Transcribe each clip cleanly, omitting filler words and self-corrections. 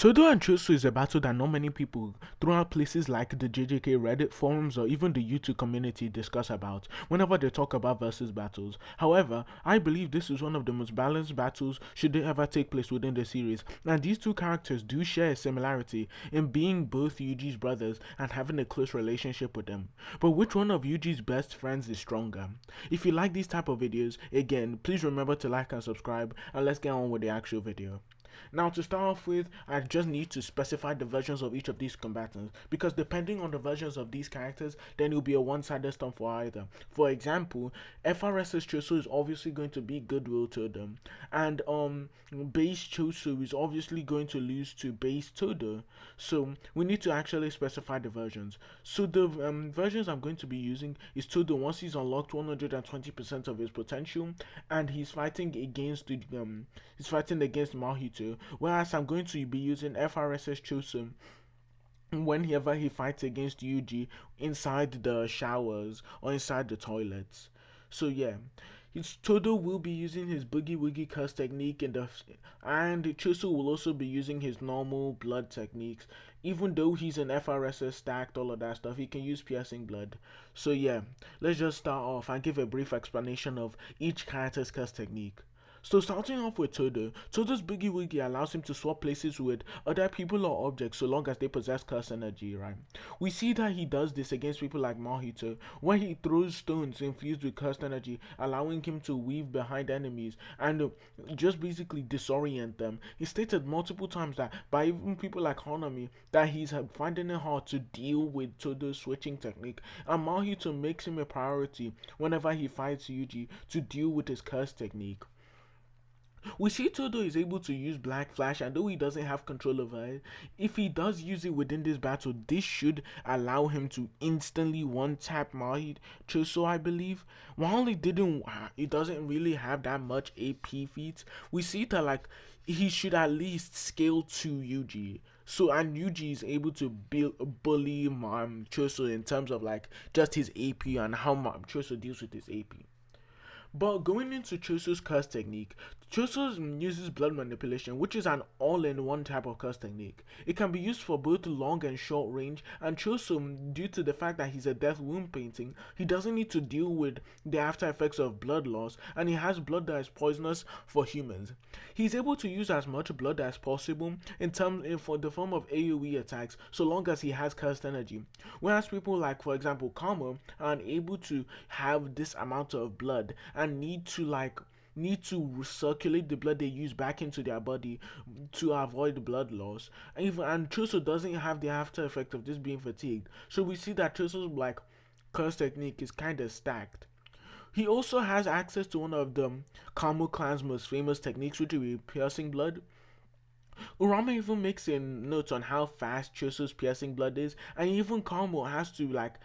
Todo and Choso is a battle that not many people throughout places like the JJK Reddit forums or even the YouTube community discuss about whenever they talk about versus battles. However, I believe this is one of the most balanced battles should they ever take place within the series, and these two characters do share a similarity in being both Yuji's brothers and having a close relationship with them. But which one of Yuji's best friends is stronger? If you like these type of videos, again, please remember to like and subscribe, and let's get on with the actual video. Now, to start off with, I just need to specify the versions of each of these combatants, because depending on the versions of these characters, then it will be a one-sided stump for either. For example, FRS's Choso is obviously going to be goodwill to them, and base Choso is obviously going to lose to base Todo. So we need to actually specify the versions. So the versions I'm going to be using is Todo once he's unlocked 120% of his potential, and he's fighting against Mahito, whereas I'm going to be using FRSS Chosen whenever he fights against Yuji inside the showers or inside the toilets. So yeah, his Todo will be using his Boogie Woogie curse technique and Choso will also be using his normal blood techniques. Even though he's an FRSS stacked, all of that stuff, he can use piercing blood. So yeah, let's just start off and give a brief explanation of each character's curse technique. So starting off with Todo, Todo's Boogie Woogie allows him to swap places with other people or objects so long as they possess curse energy, right? We see that he does this against people like Mahito, where he throws stones infused with cursed energy, allowing him to weave behind enemies and just basically disorient them. He stated multiple times that by even people like Hanami, that he's finding it hard to deal with Todo's switching technique, and Mahito makes him a priority whenever he fights Yuji to deal with his curse technique. We see Todo is able to use Black Flash, and though he doesn't have control over it, if he does use it within this battle, this should allow him to instantly one-tap Mahit Choso, I believe. While it doesn't really have that much AP feats, we see that like he should at least scale to Yuji. So and Yuji is able to bully Choso in terms of like just his AP and how much Choso deals with his AP. But going into Choso's curse technique, Choso uses blood manipulation, which is an all-in-one type of curse technique. It can be used for both long and short range, and Choso, due to the fact that he's a death wound painting, he doesn't need to deal with the after effects of blood loss, and he has blood that is poisonous for humans. He's able to use as much blood as possible for the form of AoE attacks, so long as he has cursed energy. Whereas people like, for example, Karma are unable to have this amount of blood and need to recirculate the blood they use back into their body to avoid blood loss. And Choso doesn't have the after effect of this being fatigued. So we see that Choso's like curse technique is kinda stacked. He also has access to one of the Kamo clan's most famous techniques, which will be piercing blood. Urama even makes a note on how fast Choso's piercing blood is, and even Kamo has to like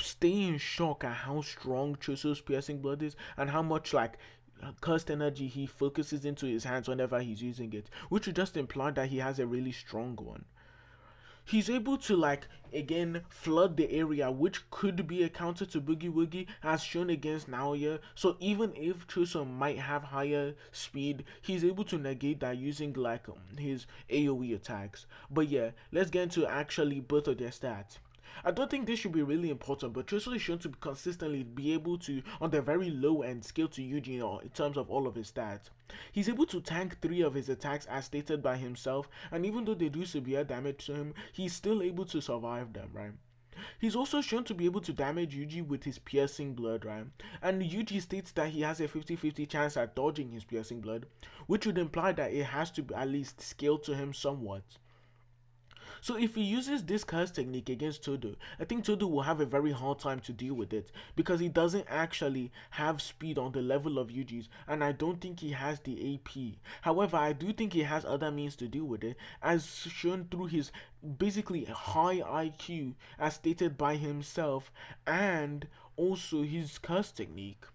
stay in shock at how strong Choso's piercing blood is and how much like cursed energy he focuses into his hands whenever he's using it, which would just imply that he has a really strong one. He's able to like again flood the area, which could be a counter to Boogie Woogie as shown against Naoya. So even if Choso might have higher speed, he's able to negate that using like his AoE attacks. But yeah, let's get into actually both of their stats. I don't think this should be really important, but Choso is shown to consistently be able to, on the very low end, scale to Yuji in terms of all of his stats. He's able to tank 3 of his attacks as stated by himself, and even though they do severe damage to him, he's still able to survive them, right? He's also shown to be able to damage Yuji with his piercing blood, right? And Yuji states that he has a 50-50 chance at dodging his piercing blood, which would imply that it has to at least scale to him somewhat. So if he uses this curse technique against Todo, I think Todo will have a very hard time to deal with it because he doesn't actually have speed on the level of Yuji's, and I don't think he has the AP. However, I do think he has other means to deal with it, as shown through his basically high IQ as stated by himself, and also his curse technique.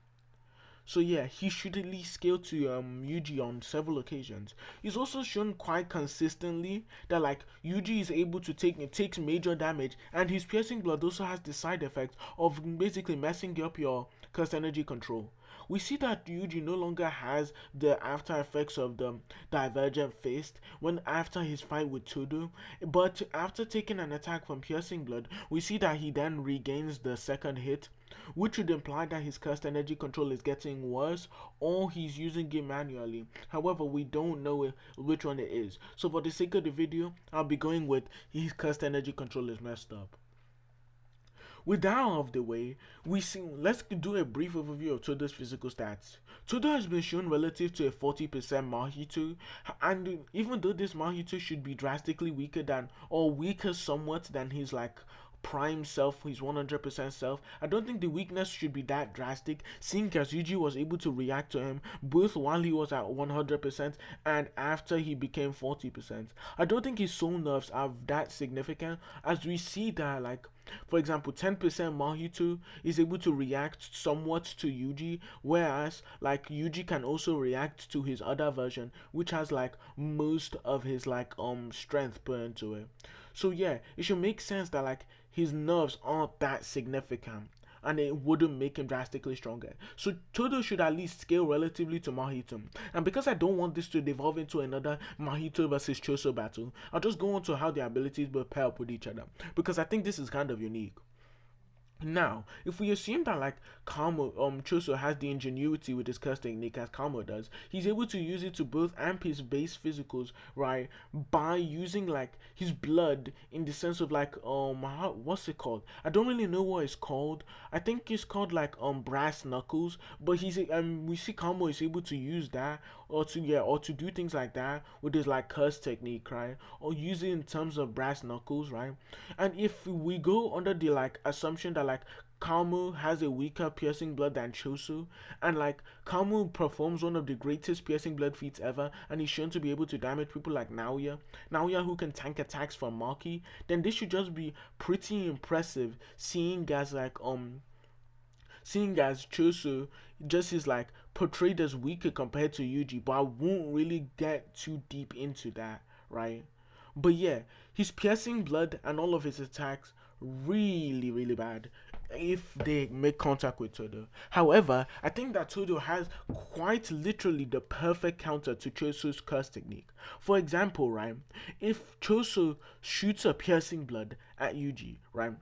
So yeah, he should at least scale to Yuji on several occasions. He's also shown quite consistently that like Yuji is able to takes major damage, and his piercing blood also has the side effect of basically messing up your curse energy control. we see that Yuji no longer has the after effects of the divergent fist when after his fight with Todo, but after taking an attack from Piercing Blood, we see that he then regains the second hit, which would imply that his cursed energy control is getting worse or he's using it manually. However, we don't know which one it is. So for the sake of the video, I'll be going with his cursed energy control is messed up. With that out of the way, let's do a brief overview of Todo's physical stats. Todo has been shown relative to a 40% Mahito, and even though this Mahito should be drastically weaker than, or weaker somewhat than his prime self, his 100% self, I don't think the weakness should be that drastic, seeing as Yuji was able to react to him both while he was at 100% and after he became 40%. I don't think his soul nerfs are that significant, as we see that for example, 10% Mahito is able to react somewhat to Yuji, whereas Yuji can also react to his other version, which has most of his strength put into it. So yeah, it should make sense that his nerves aren't that significant and it wouldn't make him drastically stronger. So Todo should at least scale relatively to Mahito. And because I don't want this to devolve into another Mahito versus Choso battle, I'll just go on to how their abilities will pair up with each other, because I think this is kind of unique. Now, if we assume that Kamo Choso has the ingenuity with his curse technique as Kamo does, he's able to use it to both amp his base physicals, right, by using his blood in the sense of what's it called? I don't really know what it's called. I think it's called brass knuckles, but we see Kamo is able to use that or to do things like that with his curse technique, right? Or use it in terms of brass knuckles, right? And if we go under the assumption that Kamo has a weaker piercing blood than Choso, and Kamo performs one of the greatest piercing blood feats ever, and he's shown to be able to damage people like Naoya who can tank attacks from Maki, then this should just be pretty impressive, seeing as Choso just is portrayed as weaker compared to Yuji, but I won't really get too deep into that, right? But yeah, his piercing blood and all of his attacks really, really bad if they make contact with Todo. However, I think that Todo has quite literally the perfect counter to Choso's curse technique. For example, right, if Choso shoots a piercing blood at Yuji, right,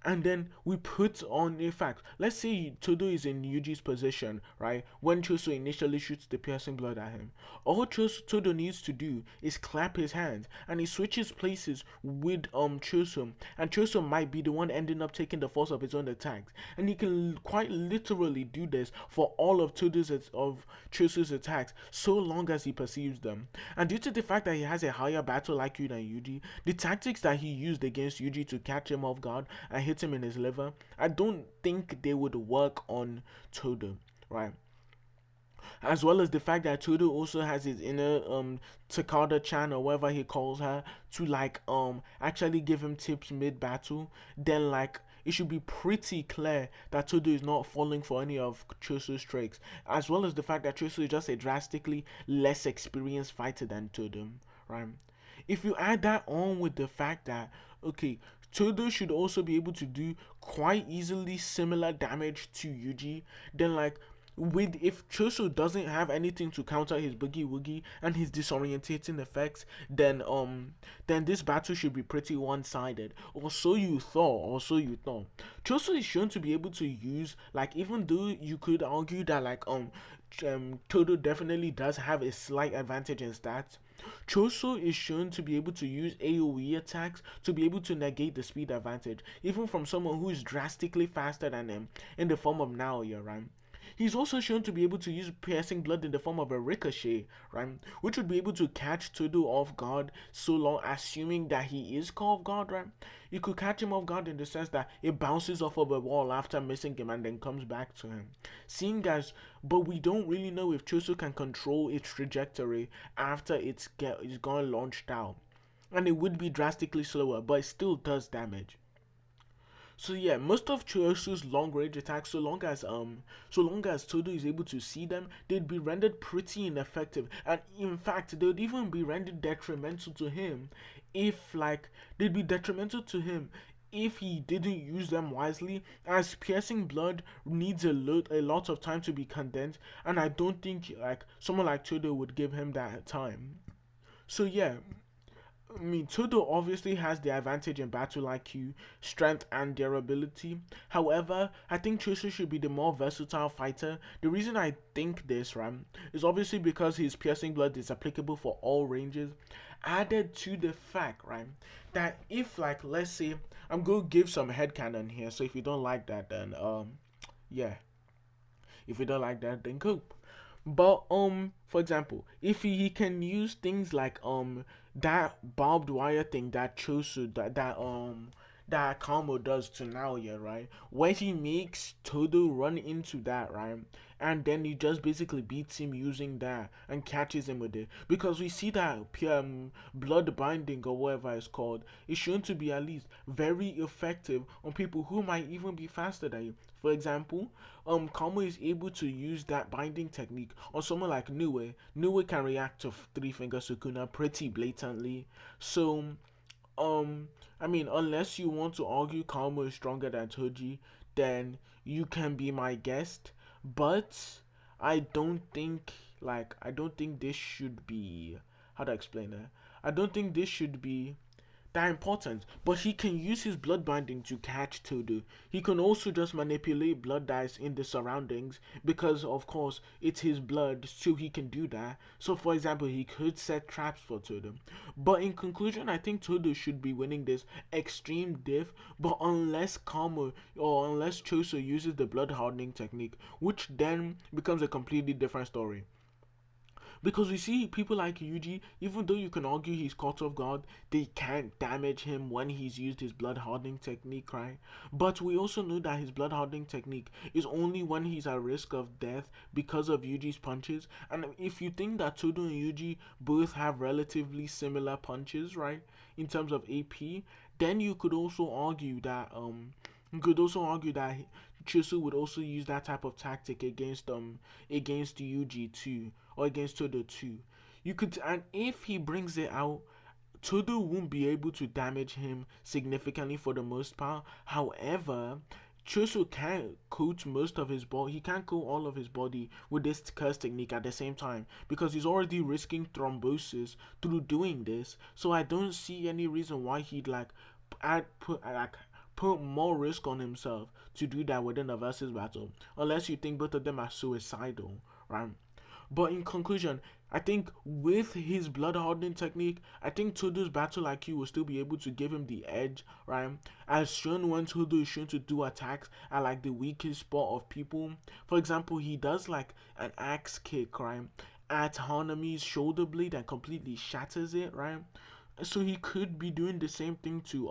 and then we put on, in fact, let's say Todo is in Yuji's position, right, when Choso initially shoots the piercing blood at him. All Todo needs to do is clap his hands, and he switches places with Choso, and Choso might be the one ending up taking the force of his own attacks, and he can quite literally do this for all of Choso's attacks, so long as he perceives them. And due to the fact that he has a higher battle IQ than Yuji, the tactics that he used against Yuji to catch him off guard and hit him in his liver, I don't think they would work on Todo, right? As well as the fact that Todo also has his inner Takada-chan or whatever he calls her to actually give him tips mid battle, then it should be pretty clear that Todo is not falling for any of Choso's tricks, as well as the fact that Choso is just a drastically less experienced fighter than Todo, right? If you add that on with the fact that, okay, Todo should also be able to do quite easily similar damage to Yuji, then if Choso doesn't have anything to counter his boogie woogie and his disorientating effects, then this battle should be pretty one-sided. Or so you thought. Choso is shown to be able to use, even though you could argue that Todo definitely does have a slight advantage in stats, Choso is shown to be able to use AoE attacks to be able to negate the speed advantage, even from someone who is drastically faster than him in the form of Naoya, right? He's also shown to be able to use piercing blood in the form of a ricochet, right? Which would be able to catch Todo off guard, so long assuming that he is caught off guard, right? You could catch him off guard in the sense that it bounces off of a wall after missing him and then comes back to him. But we don't really know if Choso can control its trajectory after it's gone launched out. And it would be drastically slower, but it still does damage. So yeah, most of Choso's long range attacks, so long as Todo is able to see them, they'd be rendered pretty ineffective, and in fact, they'd even be rendered detrimental to him, if they'd be detrimental to him if he didn't use them wisely, as piercing blood needs a lot of time to be condensed, and I don't think like someone like Todo would give him that time. So yeah, I mean, Todo obviously has the advantage in battle IQ, strength, and durability. However, I think Choso should be the more versatile fighter. The reason I think this, right, is obviously because his piercing blood is applicable for all ranges. Added to the fact, right, that if, like, let's say, I'm going to give some headcanon here, so if you don't like that, then, yeah, if you don't like that, then cope. But for example, if he can use things like that barbed wire thing that Chosu that Kamo does to Naoya, right? Where he makes Todo run into that, right? And then he just basically beats him using that and catches him with it. Because we see that blood binding or whatever it's called is shown to be at least very effective on people who might even be faster than you. For example, Kamo is able to use that binding technique on someone like Nue. Nue can react to three finger Sukuna pretty blatantly. So um, I mean, unless you want to argue Kamo is stronger than Toji, then you can be my guest. But I don't think this should be, how to explain it. I don't think this should be that important. But he can use his blood binding to catch Todo. He can also just manipulate blood dyes in the surroundings because, of course, it's his blood, so he can do that. So, for example, he could set traps for Todo. But in conclusion, I think Todo should be winning this extreme diff. But unless Kamo or unless Choso uses the blood hardening technique, which then becomes a completely different story. Because we see people like Yuji, even though you can argue he's caught off guard, they can't damage him when he's used his blood hardening technique, right? But we also know that his blood hardening technique is only when he's at risk of death because of Yuji's punches. And if you think that Todo and Yuji both have relatively similar punches, right, in terms of AP, then you could also argue that Chisu would also use that type of tactic against Yuji too, or against Todo too. You could, and if he brings it out, Todo won't be able to damage him significantly for the most part. However, Choso can coat most of his body. He can't coat all of his body with this curse technique at the same time because he's already risking thrombosis through doing this. So I don't see any reason why he'd put more risk on himself to do that within a versus battle, unless you think both of them are suicidal, right? But in conclusion, I think with his blood hardening technique, I think Todo's battle IQ will still be able to give him the edge, right? As shown when Todo is shown to do attacks at like the weakest spot of people. For example, he does like an axe kick, right? At Hanami's shoulder blade and completely shatters it, right? So he could be doing the same thing to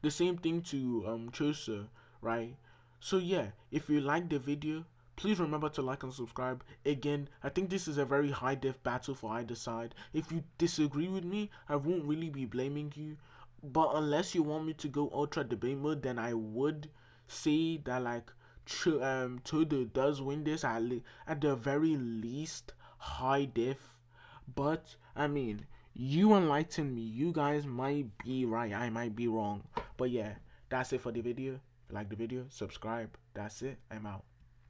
Choso, right? So yeah, if you like the video, please remember to like and subscribe. Again, I think this is a very high def battle for either side. If you disagree with me, I won't really be blaming you. But unless you want me to go ultra debate mode, then I would say that like Todo does win this at the very least high diff. But I mean, you enlighten me. You guys might be right. I might be wrong. But yeah, that's it for the video. Like the video, subscribe. That's it. I'm out.